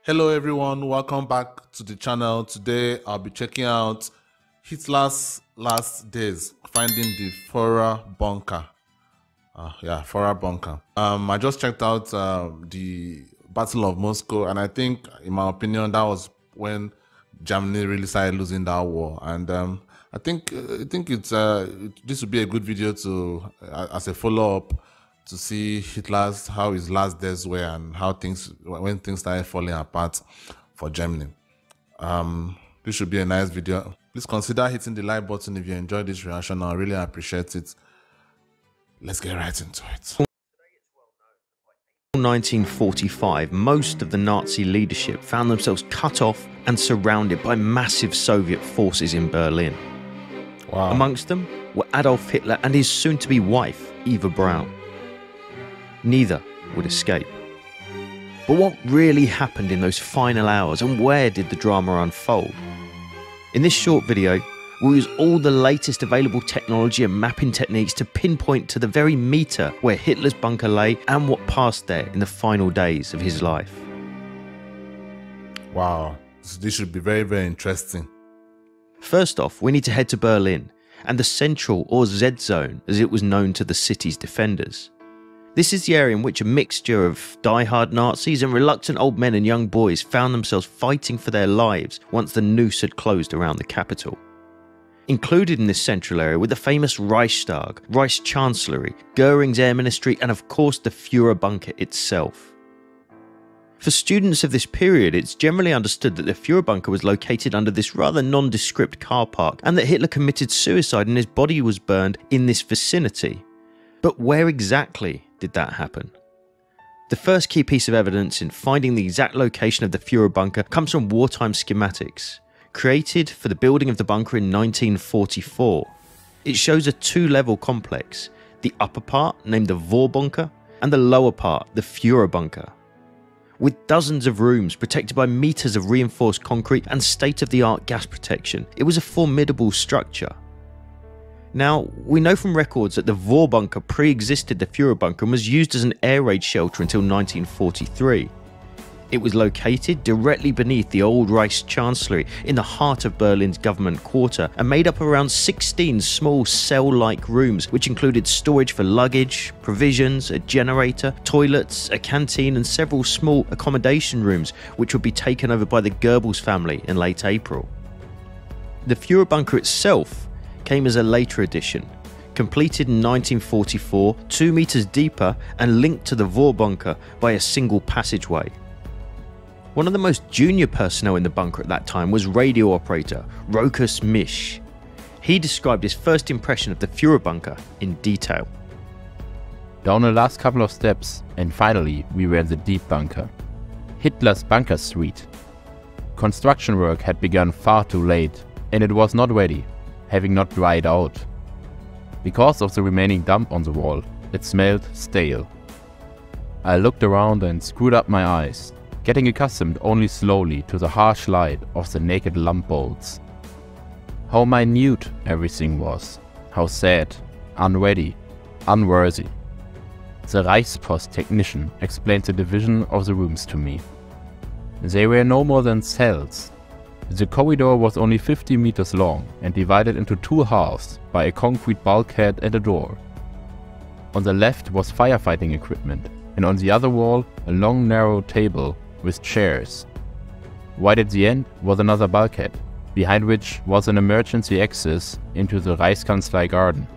Hello everyone, welcome back to the channel. Today I'll be checking out Hitler's last days, finding the Führerbunker. Fuhrerbunker. I just checked out the Battle of Moscow, and I think, in my opinion, that was when Germany really started losing that war. And I think it's this would be a good video to as a follow-up to see how his last days were and when things started falling apart for Germany. This should be a nice video. Please consider hitting the like button if you enjoyed this reaction. I really appreciate it. Let's get right into it. In 1945, most of the Nazi leadership found themselves cut off and surrounded by massive Soviet forces in Berlin. Wow. Amongst them were Adolf Hitler and his soon-to-be wife, Eva Braun. Neither would escape. But what really happened in those final hours, and where did the drama unfold? In this short video, we'll use all the latest available technology and mapping techniques to pinpoint to the very meter where Hitler's bunker lay and what passed there in the final days of his life. Wow, this should be very, very interesting. First off, we need to head to Berlin and the Central, or Z Zone, as it was known to the city's defenders. This is the area in which a mixture of die-hard Nazis and reluctant old men and young boys found themselves fighting for their lives once the noose had closed around the capital. Included in this central area were the famous Reichstag, Reichschancellery, Goering's Air Ministry, and of course the Führerbunker itself. For students of this period, it's generally understood that the Führerbunker was located under this rather nondescript car park and that Hitler committed suicide and his body was burned in this vicinity. But where exactly did that happen? The first key piece of evidence in finding the exact location of the Führerbunker comes from wartime schematics, created for the building of the bunker in 1944. It shows a two-level complex, the upper part named the Fuhrerbunker and the lower part, the Führerbunker. With dozens of rooms protected by meters of reinforced concrete and state-of-the-art gas protection, it was a formidable structure. Now, we know from records that the Fuhrerbunker pre-existed the Führerbunker and was used as an air raid shelter until 1943. It was located directly beneath the old Reichschancellery in the heart of Berlin's government quarter and made up around 16 small cell-like rooms which included storage for luggage, provisions, a generator, toilets, a canteen and several small accommodation rooms which would be taken over by the Goebbels family in late April. The Führerbunker itself came as a later addition, completed in 1944, 2 meters deeper and linked to the Fuhrerbunker by a single passageway. One of the most junior personnel in the bunker at that time was radio operator Rokus Misch. He described his first impression of the Führerbunker in detail. Down the last couple of steps and finally we were in the deep bunker. Hitler's bunker suite. Construction work had begun far too late and it was not ready, having not dried out. Because of the remaining damp on the wall, it smelled stale. I looked around and screwed up my eyes, getting accustomed only slowly to the harsh light of the naked lamp bolts. How minute everything was, how sad, unready, unworthy. The Reichspost technician explained the division of the rooms to me. They were no more than cells. The corridor was only 50 meters long and divided into two halves by a concrete bulkhead and a door. On the left was firefighting equipment, and on the other wall a long narrow table with chairs. Right at the end was another bulkhead, behind which was an emergency access into the Reichskanzlei garden.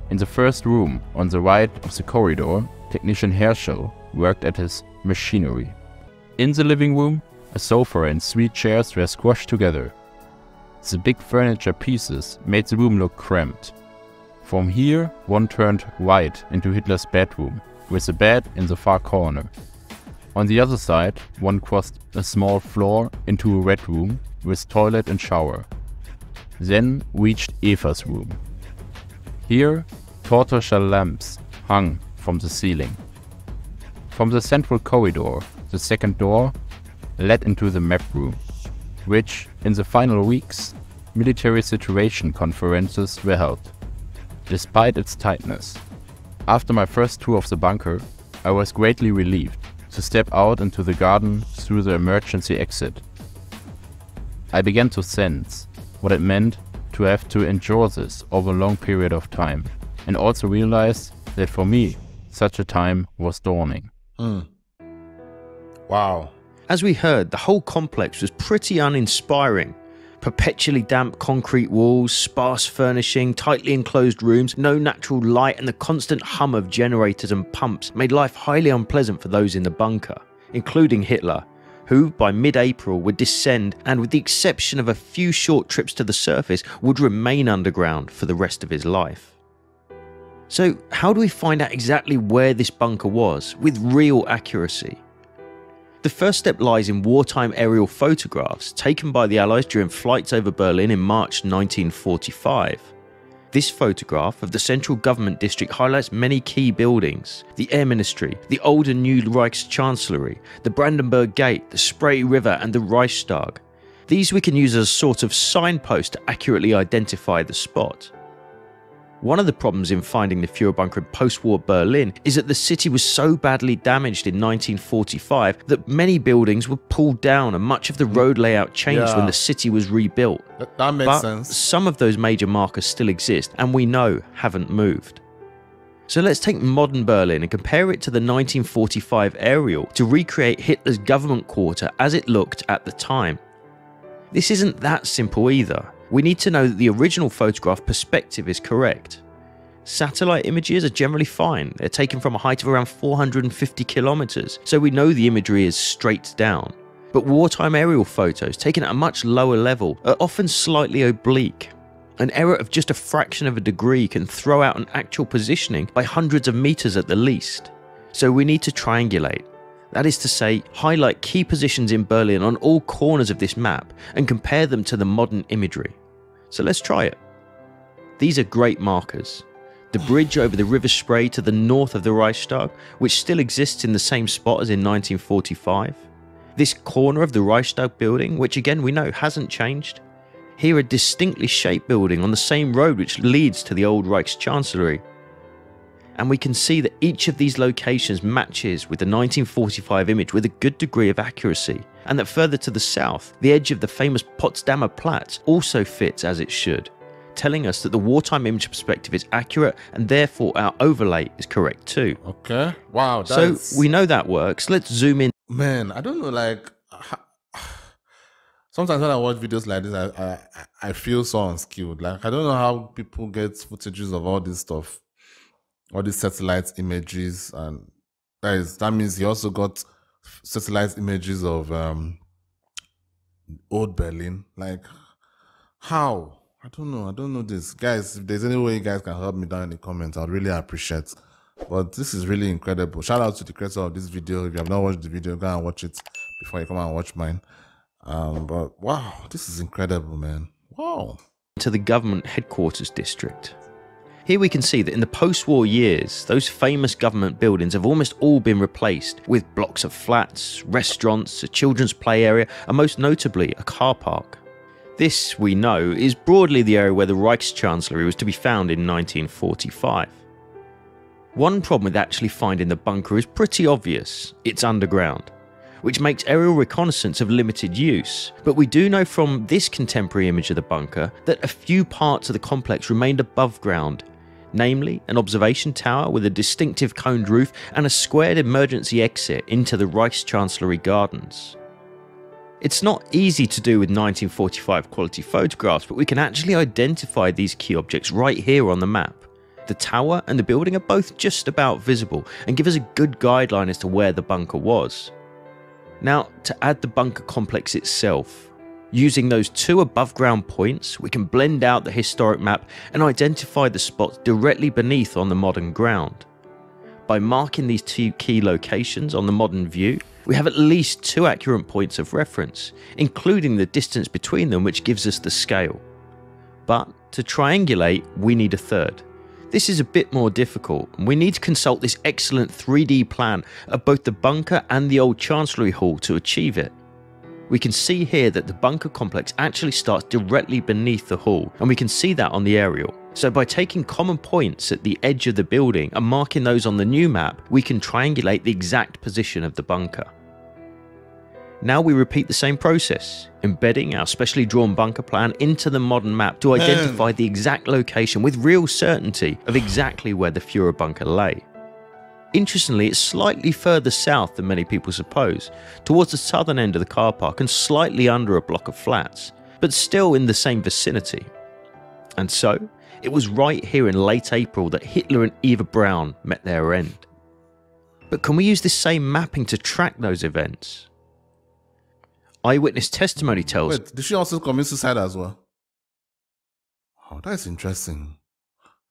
In the first room, on the right of the corridor, technician Herschel worked at his machinery. In the living room, a sofa and 3 chairs were squashed together. The big furniture pieces made the room look cramped. From here, one turned right into Hitler's bedroom, with the bed in the far corner. On the other side, one crossed a small floor into a red room with toilet and shower. Then reached Eva's room. Here, tortoiseshell lamps hung from the ceiling. From the central corridor, the second door led into the map room, which, in the final weeks, military situation conferences were held, despite its tightness. After my first tour of the bunker, I was greatly relieved to step out into the garden through the emergency exit. I began to sense what it meant to have to endure this over a long period of time, and also realized that for me, such a time was dawning. Wow. As we heard, the whole complex was pretty uninspiring. Perpetually damp concrete walls, sparse furnishing, tightly enclosed rooms, no natural light, and the constant hum of generators and pumps made life highly unpleasant for those in the bunker, including Hitler, who by mid-April would descend and, with the exception of a few short trips to the surface, would remain underground for the rest of his life. So how do we find out exactly where this bunker was with real accuracy? The first step lies in wartime aerial photographs taken by the Allies during flights over Berlin in March 1945. This photograph of the central government district highlights many key buildings: the Air Ministry, the old and new Reichschancellery, the Brandenburg Gate, the Spree River and the Reichstag. These we can use as a sort of signpost to accurately identify the spot. One of the problems in finding the Führerbunker in post-war Berlin is that the city was so badly damaged in 1945 that many buildings were pulled down and much of the road layout changed when the city was rebuilt. That makes sense. Some of those major markers still exist and we know haven't moved. So let's take modern Berlin and compare it to the 1945 aerial to recreate Hitler's government quarter as it looked at the time. This isn't that simple either. We need to know that the original photograph perspective is correct. Satellite images are generally fine. They're taken from a height of around 450 kilometers, so we know the imagery is straight down. But wartime aerial photos taken at a much lower level are often slightly oblique. An error of just a fraction of a degree can throw out an actual positioning by hundreds of meters at the least. So we need to triangulate. That is to say, highlight key positions in Berlin on all corners of this map and compare them to the modern imagery. So let's try it. These are great markers. The bridge over the River Spree to the north of the Reichstag, which still exists in the same spot as in 1945. This corner of the Reichstag building, which again we know hasn't changed. Here a distinctly shaped building on the same road which leads to the old Reichschancellery. And we can see that each of these locations matches with the 1945 image with a good degree of accuracy, and that further to the south, the edge of the famous Potsdamer Platz also fits as it should, telling us that the wartime image perspective is accurate and therefore our overlay is correct too. Okay. Wow. So we know that works. Let's zoom in. Man, I don't know, like, sometimes when I watch videos like this, I feel so unskilled. Like, I don't know how people get footages of all this stuff. All these satellite images, and that means he also got satellite images of old Berlin. Like, how? I don't know this. Guys, if there's any way you guys can help me down in the comments, I'd really appreciate. But this is really incredible. Shout out to the creator of this video. If you have not watched the video, go and watch it before you come and watch mine. But wow, this is incredible, man. Wow. To the government headquarters district. Here we can see that in the post-war years, those famous government buildings have almost all been replaced with blocks of flats, restaurants, a children's play area, and most notably a car park. This, we know, is broadly the area where the Reichschancellery was to be found in 1945. One problem with actually finding the bunker is pretty obvious: it's underground, which makes aerial reconnaissance of limited use. But we do know from this contemporary image of the bunker that a few parts of the complex remained above ground, namely an observation tower with a distinctive coned roof and a squared emergency exit into the Reichschancellery gardens. It's not easy to do with 1945 quality photographs, but we can actually identify these key objects right here on the map. The tower and the building are both just about visible and give us a good guideline as to where the bunker was. Now, to add the bunker complex itself, using those two above ground points, we can blend out the historic map and identify the spots directly beneath on the modern ground. By marking these two key locations on the modern view, we have at least two accurate points of reference, including the distance between them, which gives us the scale. But to triangulate, we need a third. This is a bit more difficult, and we need to consult this excellent 3D plan of both the bunker and the old Chancellery Hall to achieve it. We can see here that the bunker complex actually starts directly beneath the hall, and we can see that on the aerial. So by taking common points at the edge of the building and marking those on the new map, we can triangulate the exact position of the bunker. Now we repeat the same process, embedding our specially drawn bunker plan into the modern map to identify the exact location with real certainty of exactly where the Führerbunker lay. Interestingly, it's slightly further south than many people suppose, towards the southern end of the car park and slightly under a block of flats, but still in the same vicinity. And so, it was right here in late April that Hitler and Eva Braun met their end. But can we use this same mapping to track those events? Eyewitness testimony tells... Wait, did she also commit suicide as well? Oh, that's interesting.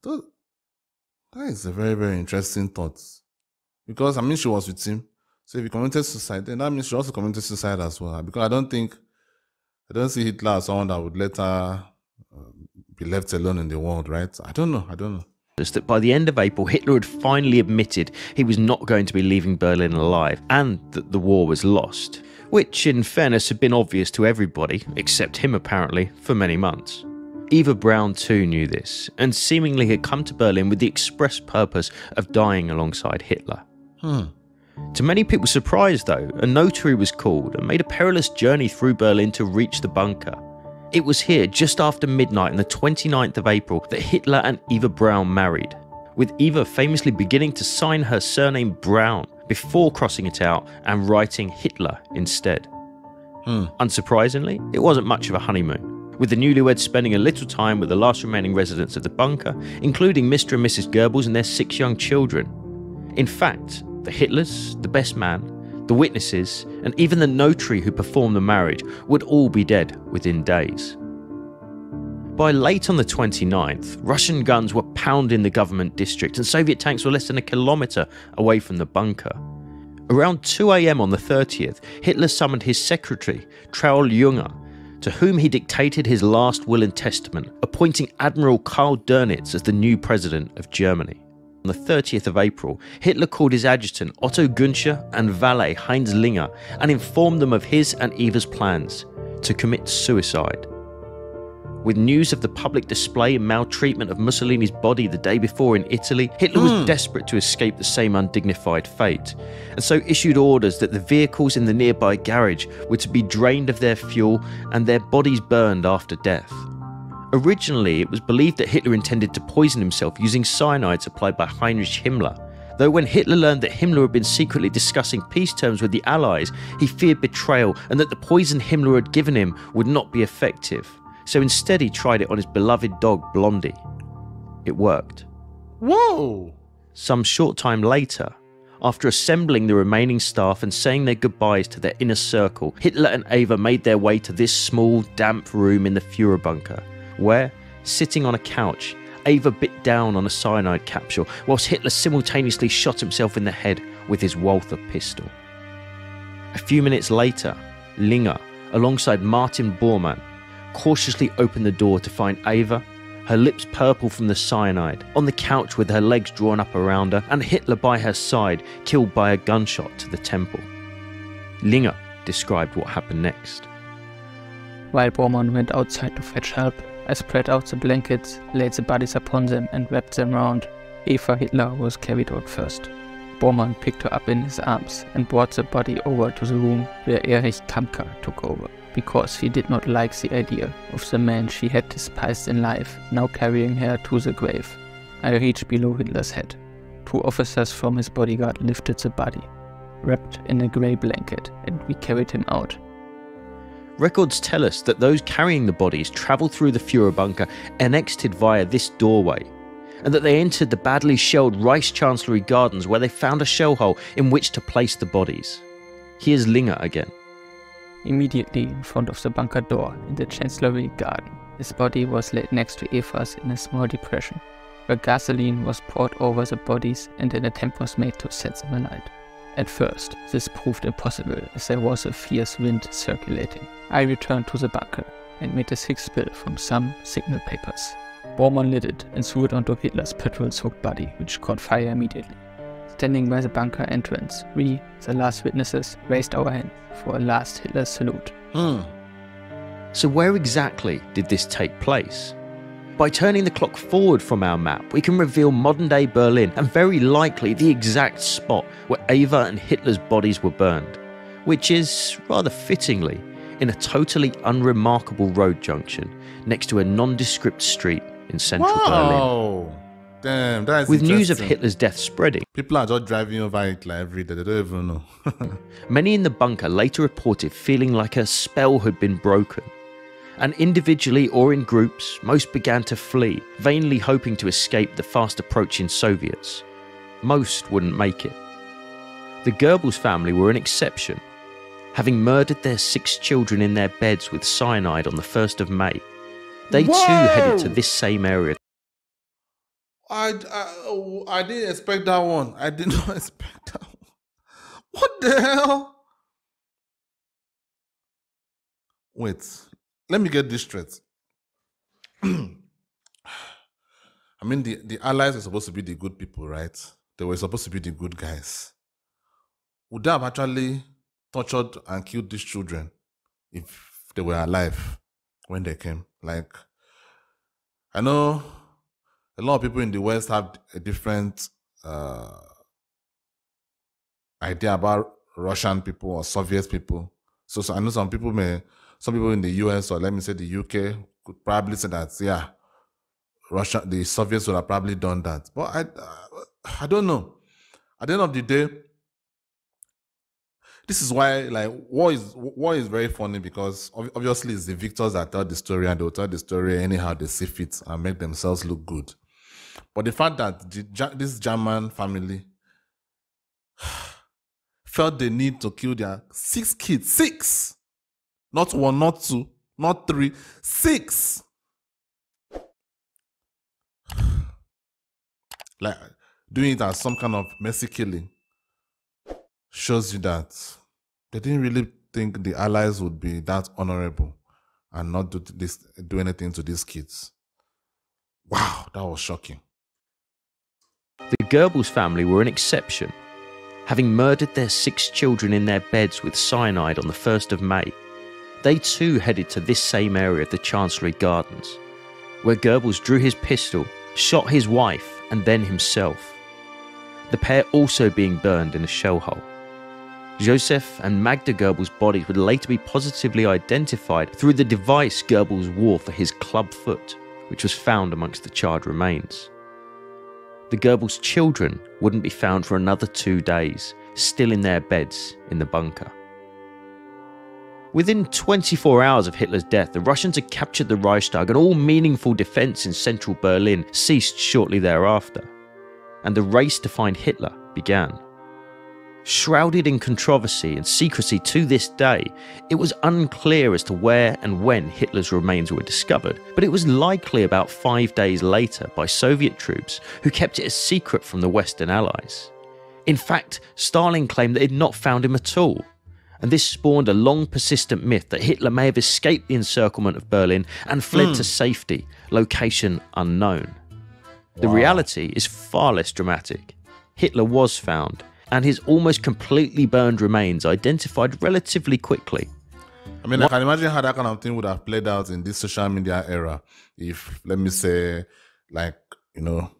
That is a very, very interesting thought. Because, I mean, she was with him. So if he committed suicide, then that means she also committed suicide as well. Because I don't see Hitler as someone that would let her be left alone in the world, right? I don't know. That by the end of April, Hitler had finally admitted he was not going to be leaving Berlin alive and that the war was lost, which in fairness had been obvious to everybody, except him apparently, for many months. Eva Braun too knew this, and seemingly had come to Berlin with the express purpose of dying alongside Hitler. To many people's surprise though, a notary was called and made a perilous journey through Berlin to reach the bunker. It was here, just after midnight on the 29th of April, that Hitler and Eva Braun married, with Eva famously beginning to sign her surname Braun before crossing it out and writing Hitler instead. Unsurprisingly, it wasn't much of a honeymoon, with the newlyweds spending a little time with the last remaining residents of the bunker, including Mr. and Mrs. Goebbels and their 6 young children. In fact, the Hitlers, the best man, the witnesses, and even the notary who performed the marriage would all be dead within days. By late on the 29th, Russian guns were pounding the government district and Soviet tanks were less than a kilometre away from the bunker. Around 2 AM on the 30th, Hitler summoned his secretary, Traul Junger, to whom he dictated his last will and testament, appointing Admiral Karl Dönitz as the new president of Germany. On the 30th of April, Hitler called his adjutant Otto Günscher and valet Heinz Linger and informed them of his and Eva's plans to commit suicide. With news of the public display and maltreatment of Mussolini's body the day before in Italy, Hitler was desperate to escape the same undignified fate, and so issued orders that the vehicles in the nearby garage were to be drained of their fuel and their bodies burned after death. Originally, it was believed that Hitler intended to poison himself using cyanide supplied by Heinrich Himmler, though when Hitler learned that Himmler had been secretly discussing peace terms with the Allies, he feared betrayal and that the poison Himmler had given him would not be effective. So instead he tried it on his beloved dog Blondie. It worked. Whoa! Some short time later, after assembling the remaining staff and saying their goodbyes to their inner circle, Hitler and Eva made their way to this small, damp room in the Führerbunker, where, sitting on a couch, Eva bit down on a cyanide capsule, whilst Hitler simultaneously shot himself in the head with his Walther pistol. A few minutes later, Linger, alongside Martin Bormann, cautiously opened the door to find Eva, her lips purple from the cyanide, on the couch with her legs drawn up around her, and Hitler by her side, killed by a gunshot to the temple. Linger described what happened next. While Bormann went outside to fetch help, I spread out the blankets, laid the bodies upon them and wrapped them round. Eva Hitler was carried out first. Bormann picked her up in his arms and brought the body over to the room where Erich Kampka took over, because he did not like the idea of the man she had despised in life now carrying her to the grave. I reached below Hitler's head. 2 officers from his bodyguard lifted the body, wrapped in a grey blanket, and we carried him out. Records tell us that those carrying the bodies travelled through the Führerbunker and exited via this doorway, and that they entered the badly shelled Reichs-Chancellery Gardens where they found a shell hole in which to place the bodies. Here's Linger again. Immediately in front of the bunker door in the Chancellery Garden, his body was laid next to Eva's in a small depression, where gasoline was poured over the bodies and an attempt was made to set them alight. At first, this proved impossible as there was a fierce wind circulating. I returned to the bunker and made a thick spill from some signal papers. Bormann lit it and threw it onto Hitler's petrol-soaked body, which caught fire immediately. Standing by the bunker entrance, we, the last witnesses, raised our hands for a last Hitler salute. So where exactly did this take place? By turning the clock forward from our map, we can reveal modern-day Berlin and very likely the exact spot where Eva and Hitler's bodies were burned. which is, rather fittingly, in a totally unremarkable road junction next to a nondescript street in central Berlin. Damn, that is With news of interesting. Hitler's death spreading, People are just driving over Hitler every day. They don't even know. many in the bunker later reported feeling like a spell had been broken. And individually or in groups, most began to flee, vainly hoping to escape the fast approaching Soviets. Most wouldn't make it. The Goebbels family were an exception. Having murdered their 6 children in their beds with cyanide on the 1st of May, they too headed to this same area. I didn't expect that one. I did not expect that one. What the hell? Wait, let me get this straight. I mean, the Allies were supposed to be the good people, right? They were supposed to be the good guys. Would they have actually tortured and killed these children if they were alive when they came? Like, I know a lot of people in the West have a different idea about Russian people or Soviet people. So I know some people in the US, or let me say the UK, could probably say that, yeah, the Soviets would have probably done that. But I don't know. At the end of the day, this is why, like, war is very funny, because obviously it's the victors that tell the story, and they'll tell the story anyhow they see fit and make themselves look good. But the fact that this German family felt the need to kill their 6 kids, 6, not 1, not 2, not 3, 6. Like, doing it as some kind of mercy killing shows you that they didn't really think the Allies would be that honorable and not do anything to these kids. Wow, that was shocking. The Goebbels family were an exception. Having murdered their 6 children in their beds with cyanide on the 1st of May, they too headed to this same area of the Chancellery Gardens, where Goebbels drew his pistol, shot his wife and then himself. The pair also being burned in a shell hole. Joseph and Magda Goebbels' bodies would later be positively identified through the device Goebbels wore for his club foot, which was found amongst the charred remains. The Goebbels' children wouldn't be found for another 2 days, still in their beds in the bunker. Within 24 hours of Hitler's death, the Russians had captured the Reichstag, and all meaningful defence in central Berlin ceased shortly thereafter, and the race to find Hitler began. Shrouded in controversy and secrecy to this day, it was unclear as to where and when Hitler's remains were discovered, but it was likely about 5 days later by Soviet troops who kept it a secret from the Western Allies. In fact, Stalin claimed that he'd not found him at all, and this spawned a long persistent myth that Hitler may have escaped the encirclement of Berlin and fled to safety, location unknown. The reality is far less dramatic. Hitler was found, and his almost completely burned remains identified relatively quickly. I mean, I can imagine how that kind of thing would have played out in this social media era if, let me say, like, you know,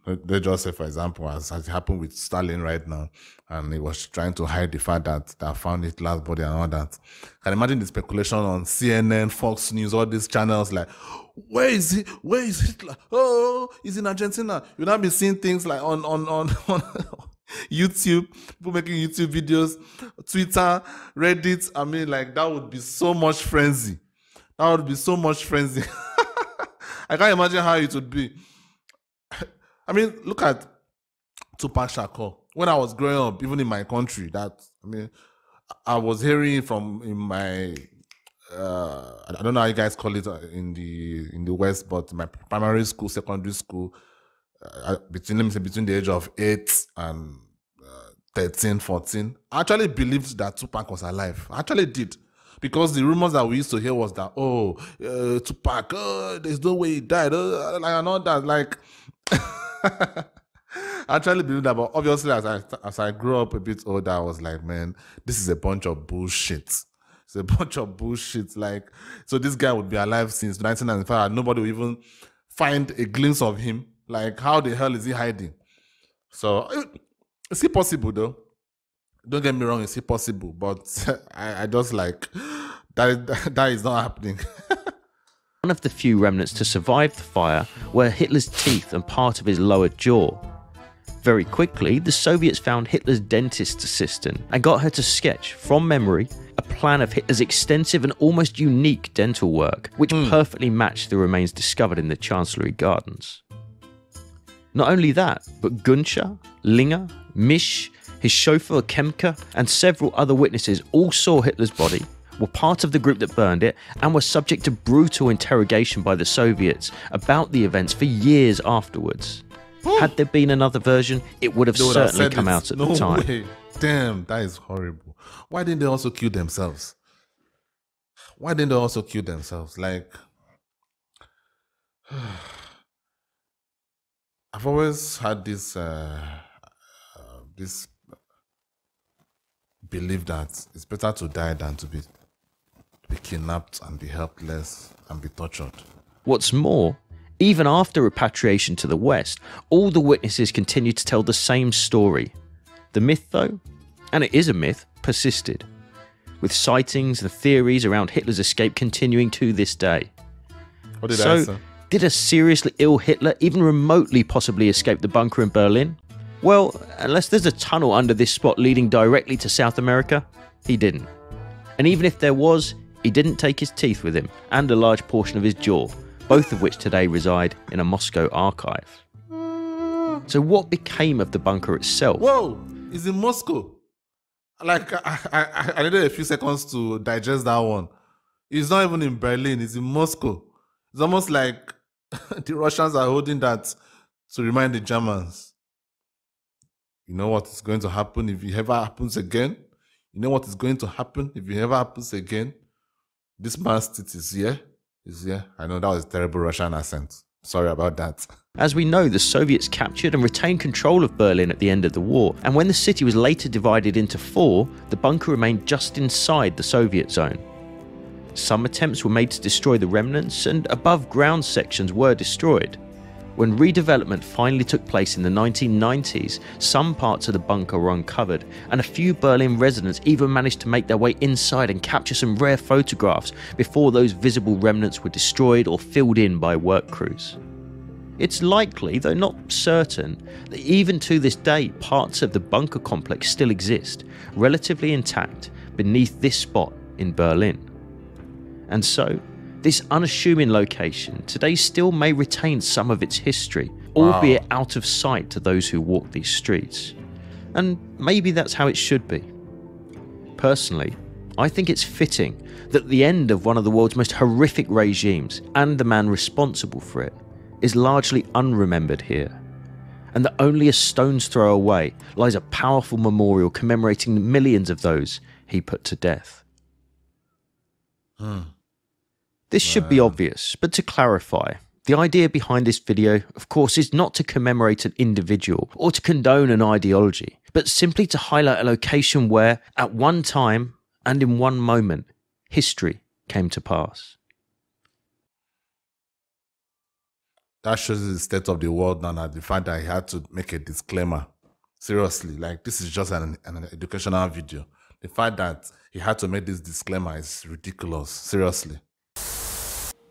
let's just say, for example, as it happened with Stalin right now, and he was trying to hide the fact that they found Hitler's body and all that. I can imagine the speculation on CNN, Fox News, all these channels, like, where is he? Where is Hitler? Oh, he's in Argentina. You'll not be seeing things like on YouTube, people making YouTube videos, Twitter, Reddit. I mean, like, that would be so much frenzy. That would be so much frenzy. I can't imagine how it would be. I mean, look at Tupac Shakur. When I was growing up, even in my country, I was hearing from in my I don't know how you guys call it in the West, but my primary school, secondary school, between the age of 8 and 13, 14, I actually believed that Tupac was alive. I actually did. Because the rumors that we used to hear was that, Tupac, there's no way he died. Like, I know that, like, I actually believe that, but obviously as I grew up a bit older, I was like, man, this is a bunch of bullshit. It's a bunch of bullshit. Like, so this guy would be alive since 1995 and nobody will even find a glimpse of him. Like, how the hell is he hiding? So, is it possible though? Don't get me wrong, it's possible, but I just like that is not happening. One of the few remnants to survive the fire were Hitler's teeth and part of his lower jaw. Very quickly, the Soviets found Hitler's dentist assistant and got her to sketch, from memory, a plan of Hitler's extensive and almost unique dental work, which perfectly matched the remains discovered in the Chancellery Gardens. Not only that, but Gunscher, Linger, Misch, his chauffeur Kemke, and several other witnesses all saw Hitler's body, were part of the group that burned it, and were subject to brutal interrogation by the Soviets about the events for years afterwards. Had there been another version, it would have certainly come out at the time. Way. Damn, that is horrible. Why didn't they also kill themselves? Why didn't they also kill themselves? Like, I've always had this this belief that it's better to die than to be kidnapped and be helpless and be tortured. What's more, even after repatriation to the West, all the witnesses continued to tell the same story. The myth, though, and it is a myth, persisted, with sightings and theories around Hitler's escape continuing to this day. What did I say? Did a seriously ill Hitler even remotely possibly escape the bunker in Berlin? Well, unless there's a tunnel under this spot leading directly to South America, he didn't. And even if there was, he didn't take his teeth with him, and a large portion of his jaw, both of which today reside in a Moscow archive. So what became of the bunker itself? Whoa, it's in Moscow. Like, I needed a few seconds to digest that one. It's not even in Berlin, it's in Moscow. It's almost like the Russians are holding that to remind the Germans. You know what is going to happen if it ever happens again? You know what is going to happen if it ever happens again? This man's teeth is here. Is here. I know that was a terrible Russian accent. Sorry about that. As we know, the Soviets captured and retained control of Berlin at the end of the war, and when the city was later divided into four, the bunker remained just inside the Soviet zone. Some attempts were made to destroy the remnants, and above ground sections were destroyed. When redevelopment finally took place in the 1990s, some parts of the bunker were uncovered, and a few Berlin residents even managed to make their way inside and capture some rare photographs before those visible remnants were destroyed or filled in by work crews. It's likely, though not certain, that even to this day parts of the bunker complex still exist, relatively intact, beneath this spot in Berlin. And so, this unassuming location today still may retain some of its history, albeit out of sight to those who walk these streets. And maybe that's how it should be. Personally, I think it's fitting that the end of one of the world's most horrific regimes, and the man responsible for it, is largely unremembered here, and that only a stone's throw away lies a powerful memorial commemorating the millions of those he put to death. This should be obvious, but to clarify, the idea behind this video, of course, is not to commemorate an individual or to condone an ideology, but simply to highlight a location where, at one time and in one moment, history came to pass. That shows the state of the world now, and the fact that he had to make a disclaimer. Seriously, like, this is just an educational video. The fact that he had to make this disclaimer is ridiculous. Seriously.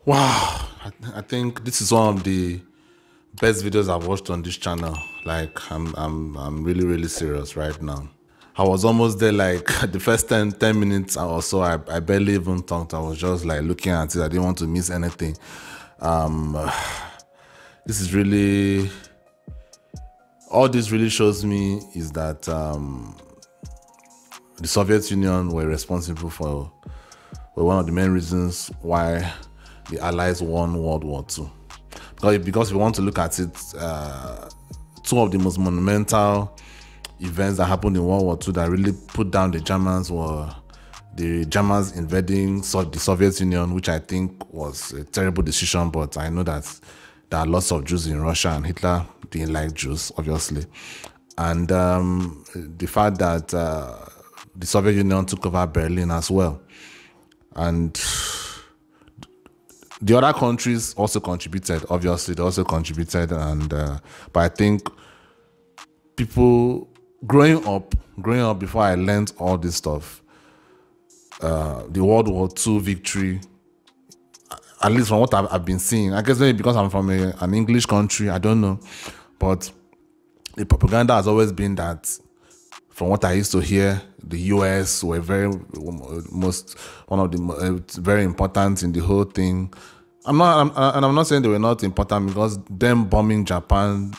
Wow, I think this is one of the best videos I've watched on this channel. Like, I'm really, really serious right now. I was almost there, like, the first 10 minutes or so, I barely even talked. I was just, like, looking at it. I didn't want to miss anything. This is really... All this really shows me is that the Soviet Union were responsible for one of the main reasons why the Allies won World War II. Because if we want to look at it, two of the most monumental events that happened in World War II that really put down the Germans were the Germans invading the Soviet Union, which I think was a terrible decision, but I know that there are lots of Jews in Russia, and Hitler didn't like Jews, obviously. And the fact that the Soviet Union took over Berlin as well. And the other countries also contributed, obviously, they also contributed. And but I think people growing up before I learned all this stuff, the World War II victory, at least from what I've been seeing, I guess maybe because I'm from an English country, I don't know, but the propaganda has always been that, from what I used to hear, the US were very important in the whole thing. I'm not saying they were not important, because them bombing Japan,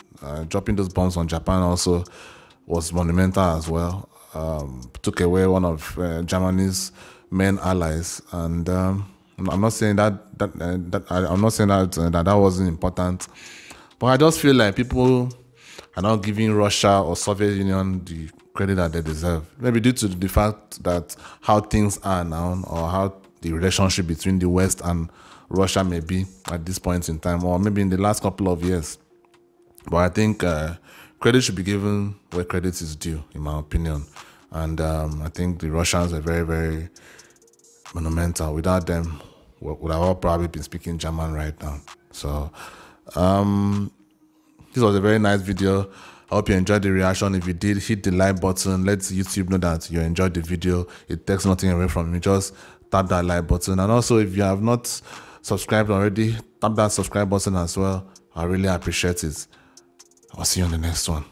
dropping those bombs on Japan also was monumental as well. Took away one of Germany's main allies, and I'm not saying that wasn't important, but I just feel like people are not giving Russia or Soviet Union the credit that they deserve. Maybe due to the fact that how things are now, or how the relationship between the West and Russia may be at this point in time, or maybe in the last couple of years. But I think credit should be given where credit is due, in my opinion. And I think the Russians are very, very monumental. Without them, we would have all probably been speaking German right now. So this was a very nice video. I hope you enjoyed the reaction. If you did, hit the like button. Let YouTube know that you enjoyed the video. It takes nothing away from you. Just tap that like button. And also, if you have not subscribed already, tap that subscribe button as well. I really appreciate it. I'll see you on the next one.